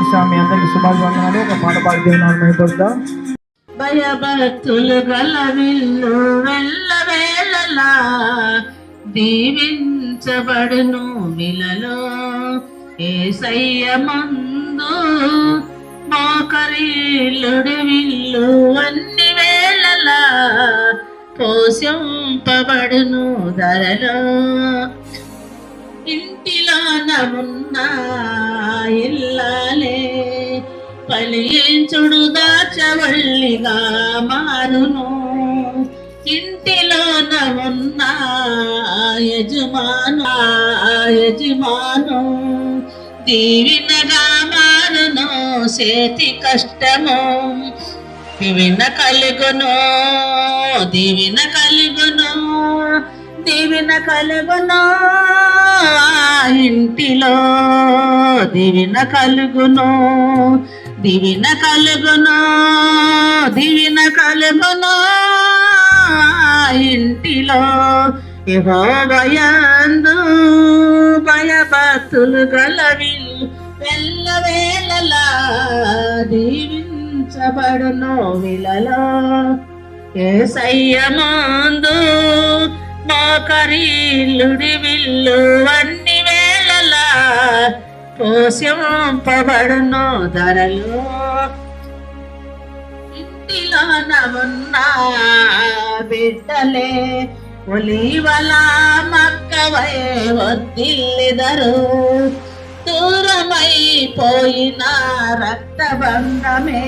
స్వామి అందరికి శుభాభివందనాలు. ఒక పాట పాడి దేవుని మైపడతాం. భయభక్తులు గల విల్లు వెళ్ళవేళలా దీవించబడును మిలలో యేసయ్య మందు మోకరిల్లుడు విల్లు అన్ని వేళలా పోషింపబడును ధరలో ఇంటిలోన ఉన్న ఇల్లాలే పలించుడు దాచవల్లిగా మారును ఇంటిలోన ఉన్న యజమాను దీవినగా మారును చేతి కష్టము దీవిన కలుగును ఇంటిలో దీవిన కలుగును ఇంటిలో యెహోవాయందు భయభక్తులు గలవిల్ వెళ్ళవేళలా దీవించబడును విలలో యేసయ్య మందు మోకరిల్లుడి విల్లు అన్ని వేళలా పోషింపబడును ధరలు ఇంటిలోన ఉన్న బిడ్డలే ఒలీవల మక్కవై వద్దిల్లిదరు దూరమైపోయిన రక్తబంధమే